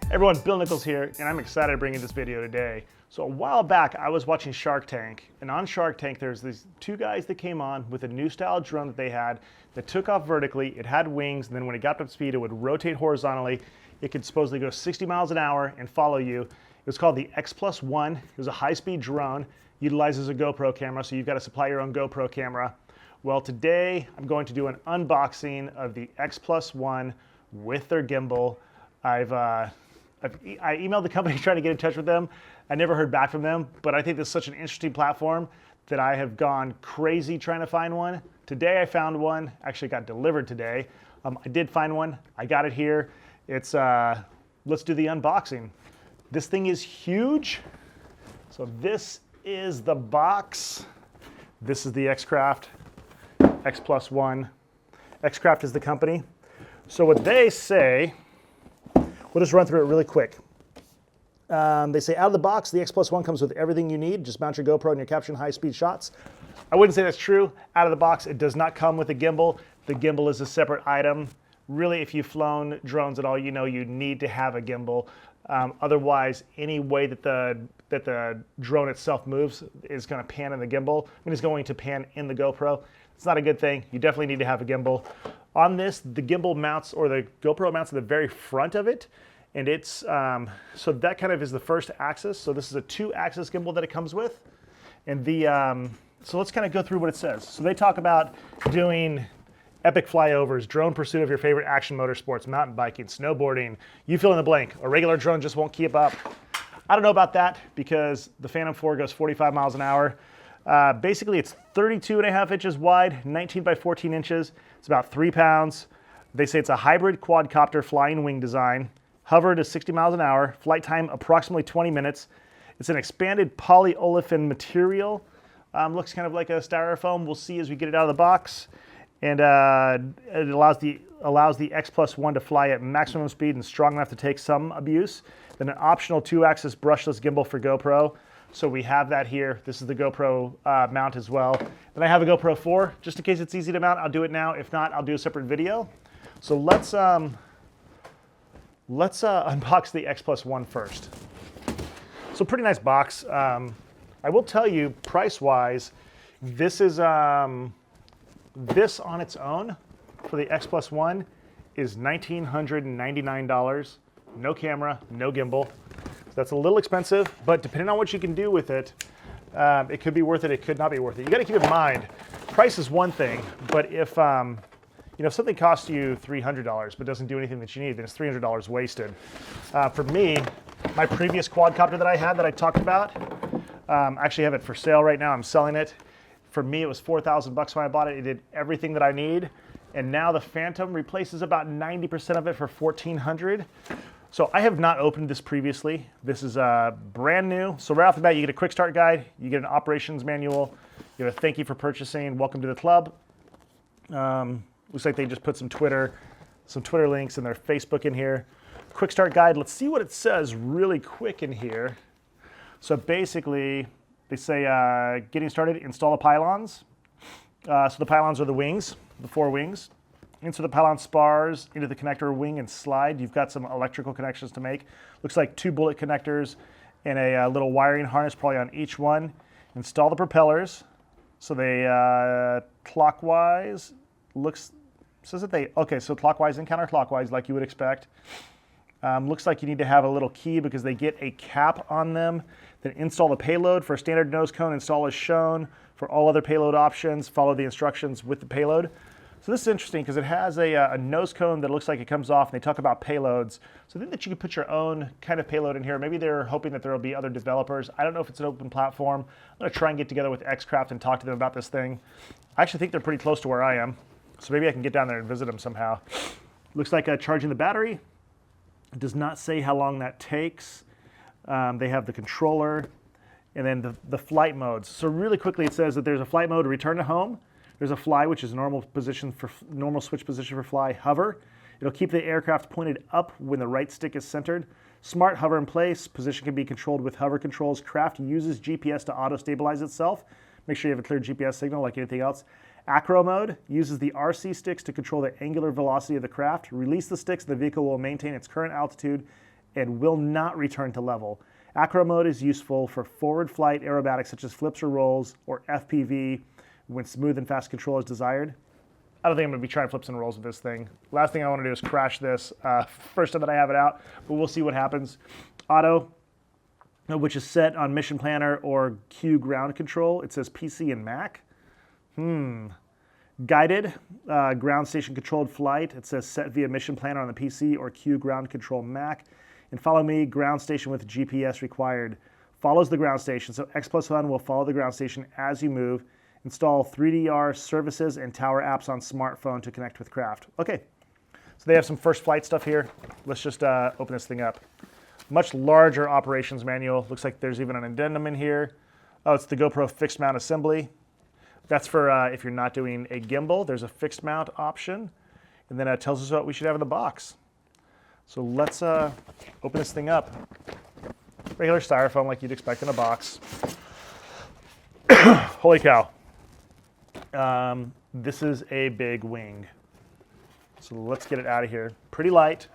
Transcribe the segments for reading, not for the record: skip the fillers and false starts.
Everyone, Bill Nichols here, and I'm excited to bring you this video today. So a while back, I was watching Shark Tank, and on Shark Tank, there's these two guys that came on with a new style drone that they had that took off vertically. It had wings, and then when it got up to speed, it would rotate horizontally. It could supposedly go 60 miles an hour and follow you. It was called the X PlusOne. It was a high-speed drone, utilizes a GoPro camera, so you've got to supply your own GoPro camera. Well, today, I'm going to do an unboxing of the X PlusOne with their gimbal. I emailed the company trying to get in touch with them. I never heard back from them, but I think this is such an interesting platform that I have gone crazy trying to find one. Today I found one, actually got delivered today. I did find one, I got it here. It's, let's do the unboxing. This thing is huge. So this is the box. This is the XCraft X PlusOne. XCraft is the company. So what they say, we'll just run through it really quick. They say out of the box, the X PlusOne comes with everything you need. Just mount your GoPro and you're capturing high-speed shots. I wouldn't say that's true. Out of the box, it does not come with a gimbal. The gimbal is a separate item. Really, if you've flown drones at all, you know you need to have a gimbal. Otherwise, any way that the drone itself moves is going to pan in the gimbal. I mean, it's going to pan in the GoPro. It's not a good thing. You definitely need to have a gimbal. On this, the gimbal mounts, or the GoPro mounts at the very front of it. And it's, so that kind of is the first axis. So this is a 2-axis gimbal that it comes with. And so let's kind of go through what it says. So they talk about doing epic flyovers, drone pursuit of your favorite action motorsports, mountain biking, snowboarding, you fill in the blank. A regular drone just won't keep up. I don't know about that because the Phantom 4 goes 45 miles an hour. Basically, it's 32.5 inches wide, 19 by 14 inches. It's about 3 pounds. They say it's a hybrid quadcopter flying wing design. Hover to 60 miles an hour. Flight time approximately 20 minutes. It's an expanded polyolefin material. Looks kind of like a styrofoam. We'll see as we get it out of the box. And it allows the X PlusOne to fly at maximum speed and strong enough to take some abuse. Then an optional 2-axis brushless gimbal for GoPro. So we have that here. This is the GoPro mount as well. Then I have a GoPro 4, just in case it's easy to mount. I'll do it now. If not, I'll do a separate video. So let's unbox the X PlusOne first. So pretty nice box. I will tell you, price-wise, this is this on its own for the X PlusOne is $1,999. No camera, no gimbal. So that's a little expensive, but depending on what you can do with it, it could be worth it, it could not be worth it. You gotta keep in mind, price is one thing, but if if something costs you $300 but doesn't do anything that you need, then it's $300 wasted. For me, my previous quadcopter that I had that I talked about, I actually have it for sale right now, I'm selling it. For me, it was $4,000 when I bought it. It did everything that I need. And now the Phantom replaces about 90% of it for $1,400. So I have not opened this previously. This is brand new. So right off the bat, you get a quick start guide, you get an operations manual, you get a thank you for purchasing, welcome to the club. Looks like they just put some Twitter links and their Facebook in here. Quick start guide, let's see what it says really quick in here. So basically, they say getting started, install the pylons. So the pylons are the wings, the 4 wings. Insert the pylon spars into the connector wing and slide. You've got some electrical connections to make. Looks like 2 bullet connectors and a little wiring harness probably on each one. Install the propellers. So they clockwise, says that okay, so clockwise and counterclockwise like you would expect. Looks like you need to have a little key because they get a cap on them. Then install the payload. For a standard nose cone, install as shown. For all other payload options, follow the instructions with the payload. So this is interesting because it has a nose cone that looks like it comes off, and they talk about payloads. So I think that you could put your own kind of payload in here. Maybe they're hoping that there will be other developers. I don't know if it's an open platform. I'm going to try and get together with XCraft and talk to them about this thing. I actually think they're pretty close to where I am, so maybe I can get down there and visit them somehow. Looks like charging the battery. It does not say how long that takes. They have the controller, and then the flight modes. So really quickly, it says that there's a flight mode, return to home. There's a fly, which is a normal switch position for fly. Hover. It'll keep the aircraft pointed up when the right stick is centered. Smart hover in place. Position can be controlled with hover controls. Craft uses GPS to auto-stabilize itself. Make sure you have a clear GPS signal like anything else. Acro mode uses the RC sticks to control the angular velocity of the craft. Release the sticks, the vehicle will maintain its current altitude and will not return to level. Acro mode is useful for forward flight aerobatics such as flips or rolls, or FPV when smooth and fast control is desired. I don't think I'm going to be trying flips and rolls with this thing. Last thing I want to do is crash this first time that I have it out, but we'll see what happens. Auto, which is set on Mission Planner or Q ground control. It says PC and Mac. Guided, ground station controlled flight. It says set via Mission Planner on the PC or Q ground control Mac. And follow me, ground station with GPS required. Follows the ground station, so X PlusOne will follow the ground station as you move. Install 3DR services and tower apps on smartphone to connect with Craft. Okay, so they have some first flight stuff here. Let's just open this thing up. Much larger operations manual. Looks like there's even an addendum in here. Oh, it's the GoPro fixed mount assembly. That's for if you're not doing a gimbal. There's a fixed mount option. And then it tells us what we should have in the box. So let's open this thing up. Regular styrofoam like you'd expect in a box. Holy cow. This is a big wing. So let's get it out of here. Pretty light.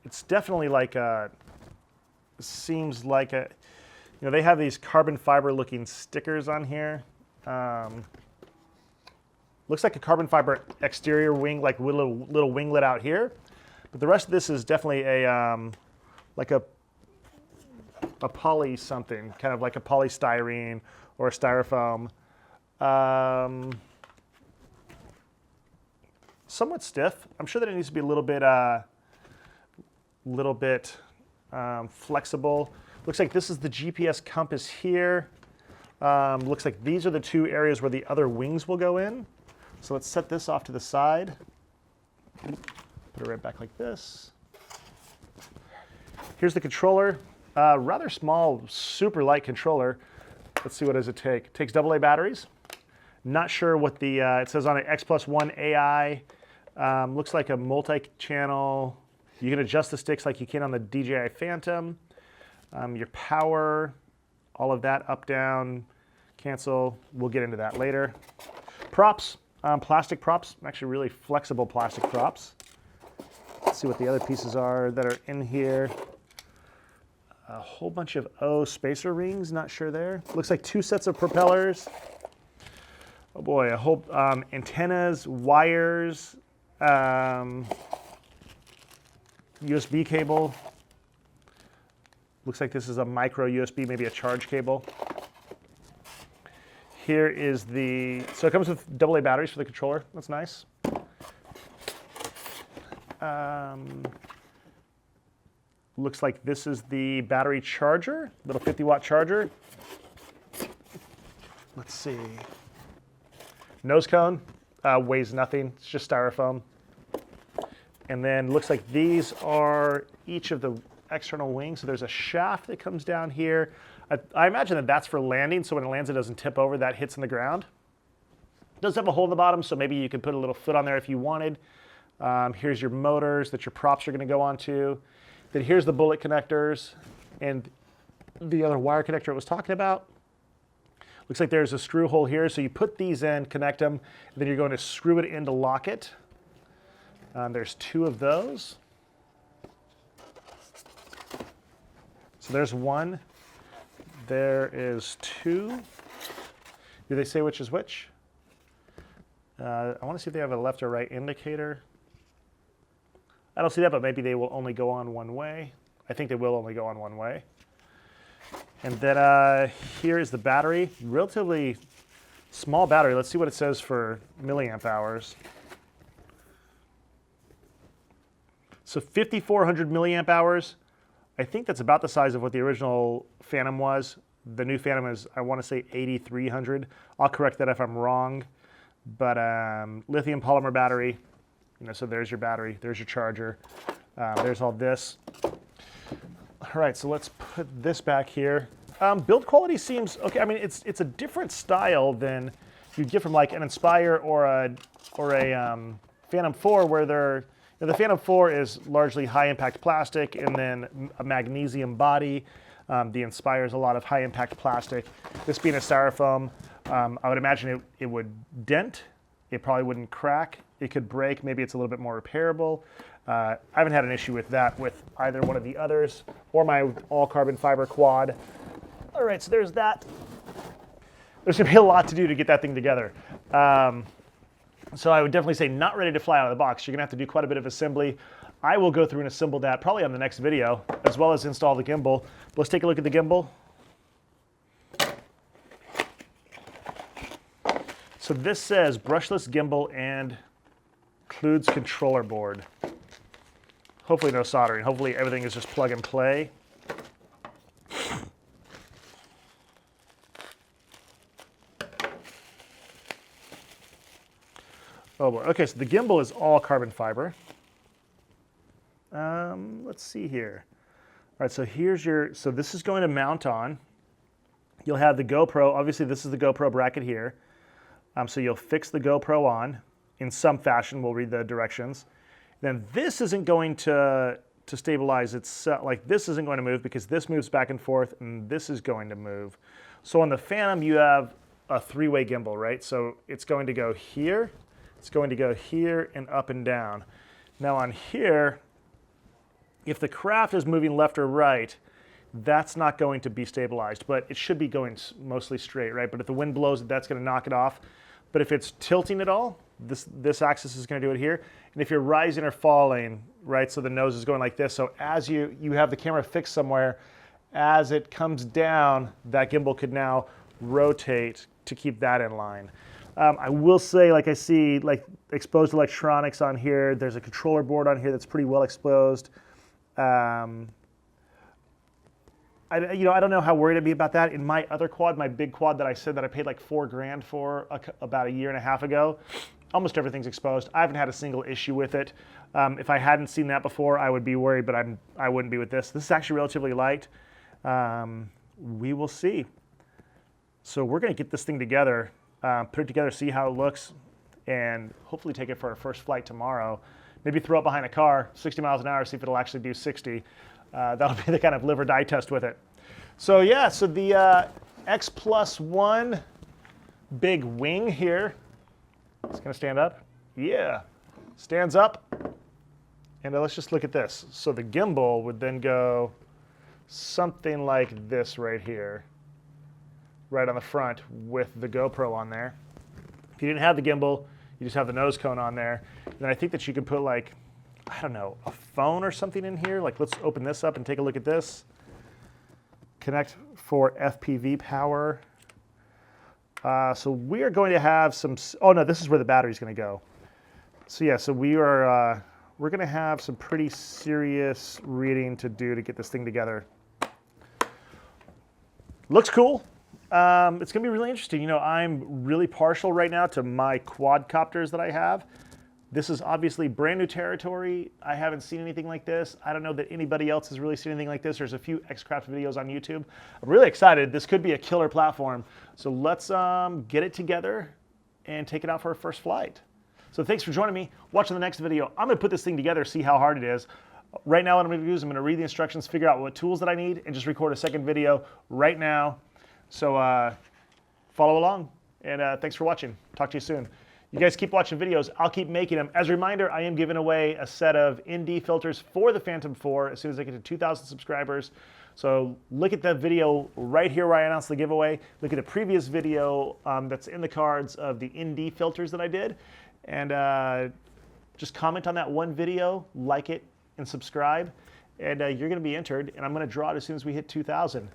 It's definitely like a, seems like a, you know, they have these carbon fiber looking stickers on here. Looks like a carbon fiber exterior wing, like little winglet out here. But the rest of this is definitely a, like a poly something, kind of like a polystyrene or a styrofoam. Somewhat stiff. I'm sure that it needs to be a little bit flexible. Looks like this is the GPS compass here. Looks like these are the two areas where the other wings will go in. So let's set this off to the side. Put it right back like this. Here's the controller. Rather small, super light controller. Let's see, what does it take? It takes AA batteries. Not sure what the, it says on it X PlusOne AI. Looks like a multi-channel. You can adjust the sticks like you can on the DJI Phantom. Your power, all of that, up, down, cancel. We'll get into that later. Props, plastic props, actually really flexible plastic props. Let's see what the other pieces are that are in here. A whole bunch of spacer rings, not sure there. Looks like 2 sets of propellers. Oh boy, a whole antennas, wires, USB cable. Looks like this is a micro USB, maybe a charge cable. Here is the, so it comes with AA batteries for the controller. That's nice. Looks like this is the battery charger, little 50-watt charger. Let's see. Nose cone, weighs nothing. It's just styrofoam. And then looks like these are each of the external wings. So there's a shaft that comes down here. I imagine that that's for landing, so when it lands it doesn't tip over, that hits in the ground. It does have a hole in the bottom, so maybe you could put a little foot on there if you wanted. Here's your motors that your props are going to go onto. Then here's the bullet connectors and the other wire connector I was talking about. Looks like there's a screw hole here, so you put these in, connect them, and then you're going to screw it in to lock it. There's 2 of those. So there's 1. There is 2. Do they say which is which? I want to see if they have a left or right indicator. I don't see that, but maybe they will only go on one way. I think they will only go on one way. And then here is the battery. Relatively small battery. Let's see what it says for milliamp hours. So 5,400 milliamp hours. I think that's about the size of what the original Phantom was. The new Phantom is, I want to say 8,300. I'll correct that if I'm wrong. But lithium polymer battery. You know, so there's your battery, there's your charger, there's all this. All right, so let's put this back here. Build quality seems okay. I mean, it's a different style than you'd get from like an Inspire or a Phantom 4, where they're, Now, the Phantom 4 is largely high impact plastic and then a magnesium body. The Inspire is a lot of high impact plastic. This being a styrofoam, I would imagine it would dent. It probably wouldn't crack. It could break. Maybe it's a little bit more repairable. I haven't had an issue with that with either one of the others or my all carbon fiber quad. All right, so there's that. There's gonna be a lot to do to get that thing together. So I would definitely say not ready to fly out of the box. You're gonna have to do quite a bit of assembly. I will go through and assemble that probably on the next video, as well as install the gimbal. Let's take a look at the gimbal. So this says brushless gimbal and includes controller board. Hopefully no soldering. Hopefully everything is just plug and play. Oh boy. Okay, so the gimbal is all carbon fiber. Let's see here. All right, so here's your, so this is going to mount on. You'll have the GoPro, obviously this is the GoPro bracket here. So you'll fix the GoPro on in some fashion. We'll read the directions. Then this isn't going to stabilize itself, like this isn't going to move because this moves back and forth and this is going to move. So on the Phantom, you have a three-way gimbal, right? So it's going to go here, it's going to go here and up and down. Now on here, if the craft is moving left or right, that's not going to be stabilized, but it should be going mostly straight, right? But if the wind blows, that's going to knock it off. But if it's tilting at all, this axis is going to do it here. And if you're rising or falling, right, so the nose is going like this. So as you have the camera fixed somewhere, as it comes down, that gimbal could now rotate to keep that in line. I will say, like I see, like exposed electronics on here. There's a controller board on here that's pretty well exposed. I don't know how worried I'd be about that. In my other quad, my big quad that I said that I paid like $4 grand for about a year and a half ago, almost everything's exposed. I haven't had a single issue with it. If I hadn't seen that before, I would be worried, but I wouldn't be with this. This is actually relatively light. We will see. So we're going to get this thing together, put it together, see how it looks, and hopefully take it for our first flight tomorrow. Maybe throw it behind a car, 60 miles an hour, see if it'll actually do 60. That'll be the kind of live or die test with it. So yeah, so the X PlusOne big wing here. It's gonna stand up. Yeah, stands up. And let's just look at this. So the gimbal would then go something like this right here, right on the front with the GoPro on there. If you didn't have the gimbal, you just have the nose cone on there. Then I think that you could put like, I don't know, a phone or something in here. Like let's open this up and take a look at this. Connect for FPV power. So we are going to have some, oh no, this is where the battery's gonna go. So yeah, so we're gonna have some pretty serious reading to do to get this thing together. Looks cool. It's gonna be really interesting. You know, I'm really partial right now to my quadcopters that I have. This is obviously brand new territory. I haven't seen anything like this. I don't know that anybody else has really seen anything like this. There's a few XCraft videos on YouTube. I'm really excited. This could be a killer platform. So let's get it together and take it out for our first flight. So thanks for joining me. Watching the next video. I'm gonna put this thing together, see how hard it is. Right now what I'm gonna do is I'm gonna read the instructions, figure out what tools that I need, and just record a second video right now. So follow along, and thanks for watching. Talk to you soon. You guys keep watching videos. I'll keep making them. As a reminder, I am giving away a set of ND filters for the Phantom 4 as soon as I get to 2,000 subscribers. So look at that video right here where I announced the giveaway. Look at the previous video that's in the cards of the ND filters that I did. And just comment on that one video, like it, and subscribe. And you're going to be entered, and I'm going to draw it as soon as we hit 2,000.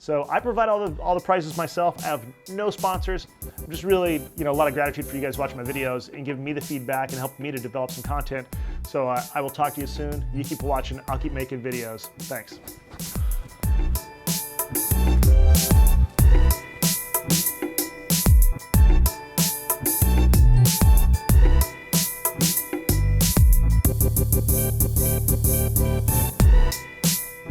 So I provide all the prizes myself. I have no sponsors. I'm just really, a lot of gratitude for you guys watching my videos and giving me the feedback and helping me to develop some content. So I will talk to you soon. You keep watching. I'll keep making videos. Thanks.